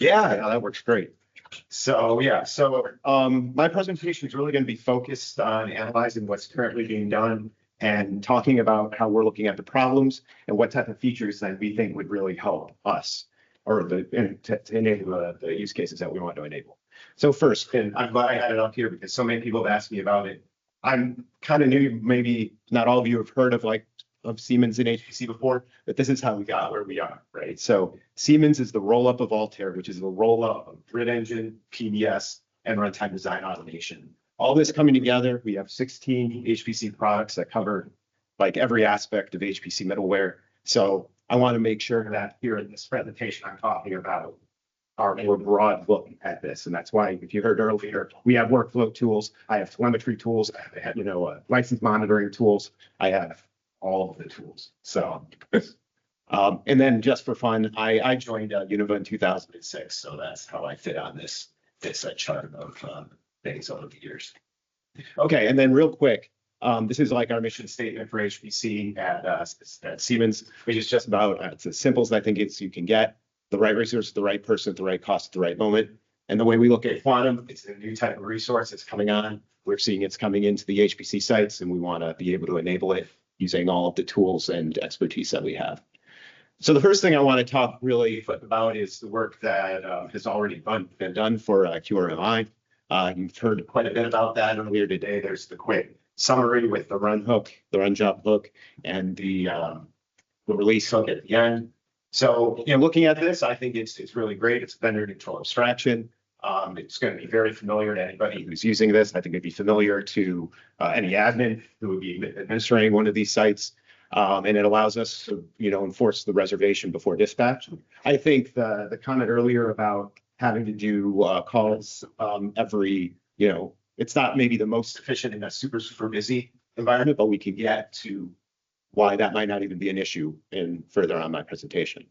Yeah, no, that works great. So my presentation is really going to be focused on analyzing what's currently being done and talking about how we're looking at the problems and what type of features that we think would really help us or to enable the use cases that we want to enable. So first, and I'm glad I had it up here because so many people have asked me about it. I'm kind of new, maybe not all of you have heard of Siemens and HPC before, but this is how we got where we are, right? So Siemens is the roll-up of Altair, which is the roll-up of Grid Engine, PBS, and runtime design automation. All this coming together, we have 16 HPC products that cover like every aspect of HPC middleware. So I want to make sure that here in this presentation, I'm talking about our more broad look at this. And that's why, if you heard earlier, we have workflow tools. I have telemetry tools. I have, license monitoring tools. I have all of the tools. So, and then just for fun, I joined Univa in 2006. So that's how I fit on this chart of things over the years. Okay, and then real quick, this is like our mission statement for HPC at Siemens, which is just about, it's as simple as I think you can get. The right resource, the right person, at the right cost, at the right moment. And the way we look at quantum, it's a new type of resource that's coming on. We're seeing it's coming into the HPC sites, and we want to be able to enable it using all of the tools and expertise that we have. So the first thing I want to talk really about is the work that has already been done for QRMI. You've heard quite a bit about that earlier today. There's the quick summary with the run hook, the run job hook, and the release hook at the end. So, looking at this, I think it's really great. It's vendor neutral abstraction. It's going to be very familiar to anybody who's using this. I think it'd be familiar to any admin who would be administering one of these sites. And it allows us to, enforce the reservation before dispatch. I think the comment earlier about having to do calls every, it's not maybe the most efficient in a super, super busy environment, but we can get to why that might not even be an issue in further on my presentation.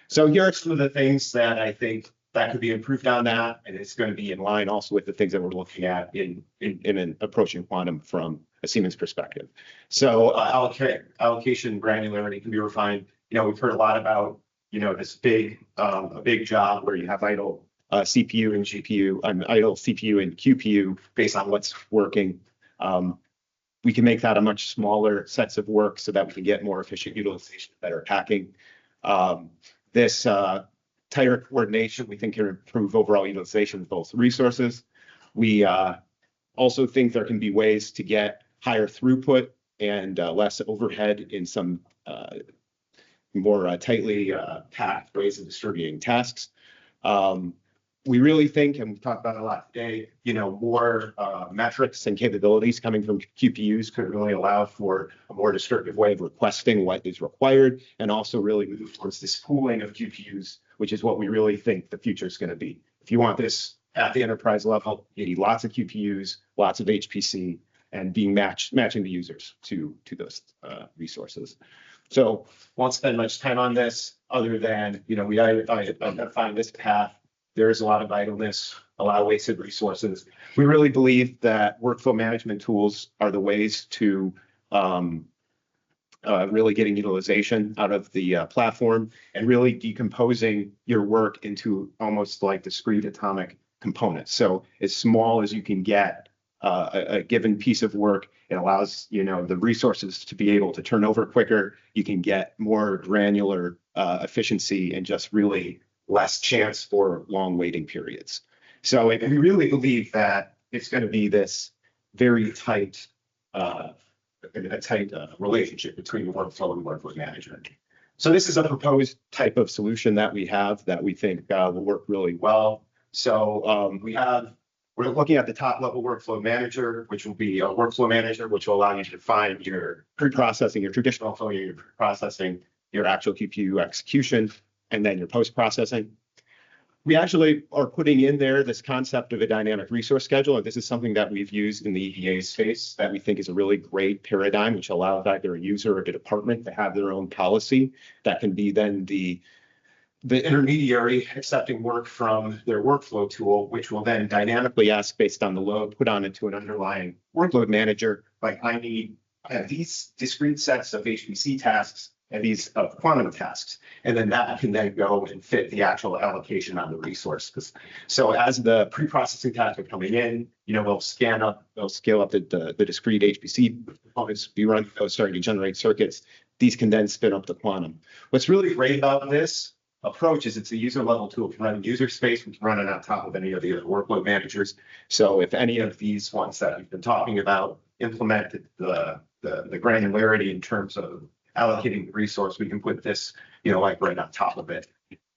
So here are some of the things that I think that could be improved on that, and it's going to be in line also with the things that we're looking at in an approaching quantum from a Siemens perspective. So allocation granularity can be refined. We've heard a lot about, this a big job where you have idle CPU and GPU, idle CPU and QPU based on what's working. We can make that a much smaller sets of work so that we can get more efficient utilization, better packing. This tighter coordination, we think, can improve overall utilization of both resources. We also think there can be ways to get higher throughput and less overhead in some more tightly packed ways of distributing tasks. We really think, and we've talked about it a lot today, more metrics and capabilities coming from QPUs could really allow for a more descriptive way of requesting what is required, and also really move towards this pooling of QPUs, which is what we really think the future is going to be. If you want this at the enterprise level, you need lots of QPUs, lots of HPC, and being matching the users to those resources. So won't spend much time on this other than, we identifying this path. There is a lot of idleness, a lot of wasted resources. We really believe that workflow management tools are the ways to really getting utilization out of the platform and really decomposing your work into almost like discrete atomic components. So as small as you can get a given piece of work, it allows the resources to be able to turn over quicker. You can get more granular efficiency and just really less chance for long waiting periods. So we really believe that it's going to be this very tight, relationship between workflow and workload management. So this is a proposed type of solution that we have that we think will work really well. So we're looking at the top level workflow manager, which will be a workflow manager, which will allow you to define your pre-processing, your traditional flow, your processing, your actual QPU execution, and then your post-processing. We actually are putting in there this concept of a dynamic resource schedule, and this is something that we've used in the EDA space that we think is a really great paradigm, which allows either a user or a department to have their own policy that can be then the intermediary accepting work from their workflow tool, which will then dynamically ask based on the load, put on into an underlying workload manager, like I have these discrete sets of HPC tasks and these quantum tasks. And then that can then go and fit the actual allocation on the resources. So as the pre-processing tasks are coming in, they'll scale up the discrete HPC components, be running those, starting to generate circuits. These can then spin up the quantum. What's really great about this approach is it's a user level tool. It can run in user space, we can run it on top of any of the other workload managers. So if any of these ones that we've been talking about implemented the granularity in terms of allocating the resource, we can put this, like right on top of it.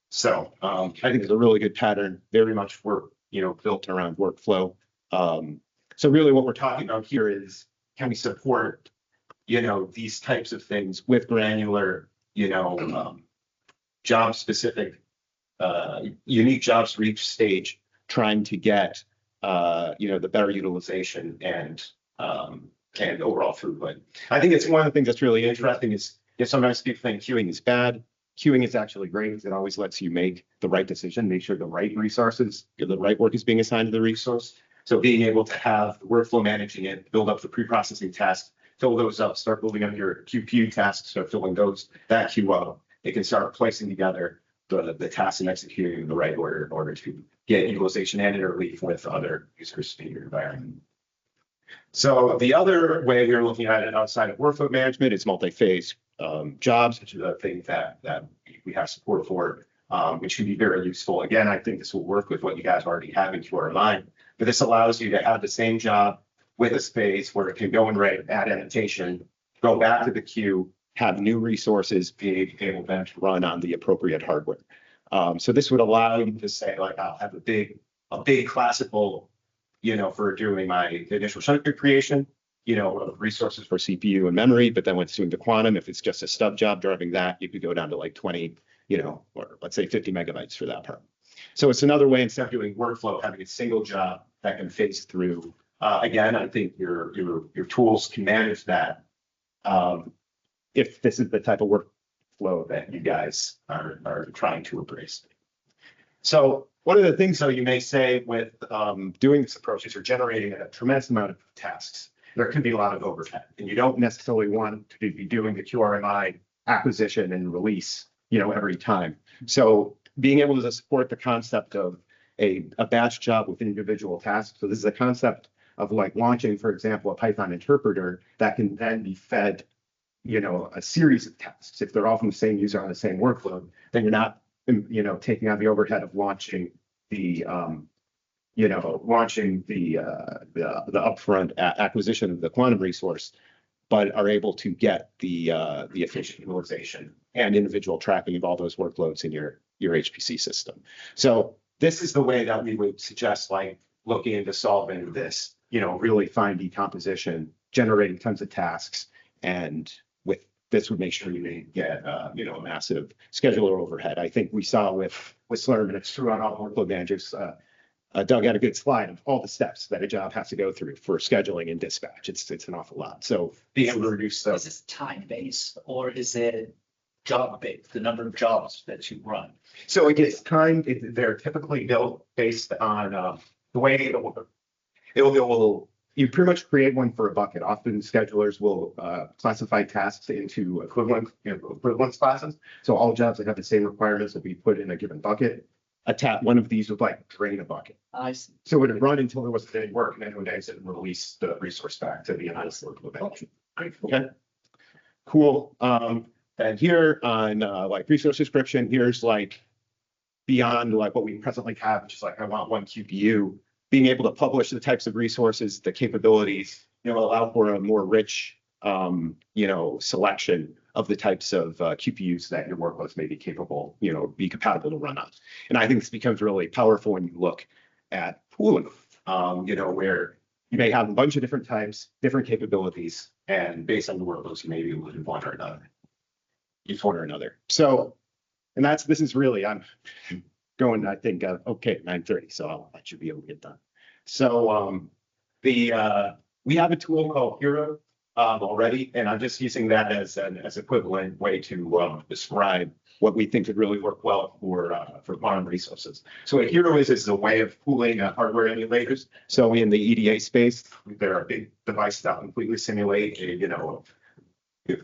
So I think it's a really good pattern, very much built around workflow. So really what we're talking about here is, can we support, these types of things with granular, job specific, unique jobs for each stage, trying to get, the better utilization and overall throughput. I think it's one of the things that's really interesting is, sometimes people think queuing is bad. Queuing is actually great because it always lets you make the right decision, make sure the right resources, the right work is being assigned to the resource. So being able to have the workflow managing it, build up the pre-processing tasks, fill those up, start building up your QPU tasks, start filling that queue up. It can start placing together the tasks and executing in the right order in order to get utilization and interleave with other users in your environment. So the other way we're looking at it outside of workload management is multi-phase jobs, which is a thing that we have support for, which can be very useful. Again, I think this will work with what you guys already have in QRMI, but this allows you to have the same job with a space where it can go and add annotation, go back to the queue, have new resources being able then to run on the appropriate hardware. So this would allow you to say, like, I'll have a big classical, for doing my initial chunker creation, of resources for CPU and memory, but then when it's doing the quantum, if it's just a stub job driving that, you could go down to like 20, or let's say 50 megabytes for that part. So it's another way, instead of doing workflow, having a single job that can phase through. Again, I think your tools can manage that. If this is the type of workflow that you guys are trying to embrace. So one of the things, though, you may say with doing this approach is you're generating a tremendous amount of tasks. There can be a lot of overhead, and you don't necessarily want to be doing the QRMI acquisition and release, every time. So being able to support the concept of a batch job with individual tasks. So this is a concept of like launching, for example, a Python interpreter that can then be fed a series of tasks. If they're all from the same user on the same workload, then you're not, taking on the overhead of launching the upfront acquisition of the quantum resource, but are able to get the efficient utilization and individual tracking of all those workloads in your HPC system. So this is the way that we would suggest, like, looking into solving this, really fine decomposition, generating tons of tasks, and with this would make sure you didn't get a massive scheduler overhead. I think we saw with Slurm, and it's true on all workload managers. Doug had a good slide of all the steps that a job has to go through for scheduling and dispatch. It's an awful lot. So being able to reduce Is this time-based or is it job-based, the number of jobs that you run? So it gets timed. They're typically built based on the way it will. You pretty much create one for a bucket. Often schedulers will classify tasks into equivalence classes. So all jobs that have the same requirements will be put in a given bucket. One of these would like drain a bucket. I see. So it would run until there wasn't any work, and then it would exit and release the resource back to the honest workload manager. Okay, cool. And here on like resource description, here's like beyond like what we presently have, which is like I want one QPU. Being able to publish the types of resources, the capabilities, allow for a more rich, selection of the types of QPUs that your workloads may be capable, be compatible to run on. And I think this becomes really powerful when you look at pooling, where you may have a bunch of different types, different capabilities, and based on the workloads, you may be able to do one or another. So, and this is really, I'm going, I think, okay, 9:30, so that should be able to get done. So we have a tool called Hero already, and I'm just using that as an equivalent way to describe what we think could really work well for quantum resources. So what Hero is a way of pooling hardware emulators. So in the EDA space, there are big devices that completely simulate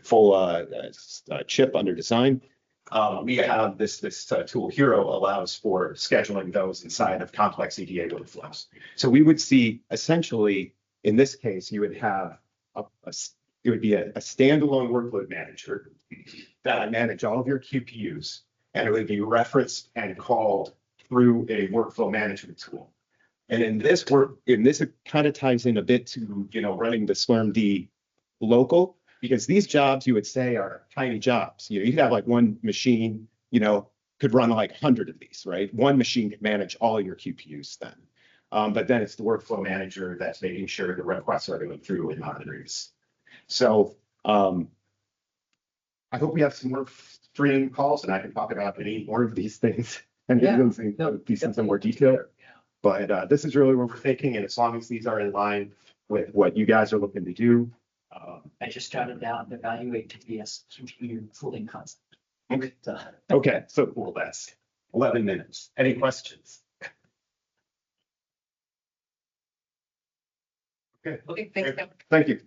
full chip under design. We have this tool Hero allows for scheduling those inside of complex EDA workflows. So we would see essentially in this case, you would have it would be a standalone workload manager that would manage all of your QPUs, and it would be referenced and called through a workflow management tool. And in this it kind of ties in a bit to, running the SLRMD local, because these jobs you would say are tiny jobs. You could have like one machine, could run like 100 of these, right? One machine could manage all your QPUs then. But then it's the workflow manager that's making sure the requests are going through and monitoring. So I hope we have some more stream calls and I can talk about any more of these things and these in some more detail. But this is really what we're thinking. And as long as these are in line with what you guys are looking to do. I just jotted down evaluate TPS QPU cooling concept. Okay. Okay, so cool. That's 11 minutes. Any questions? Okay, thanks. Thank you.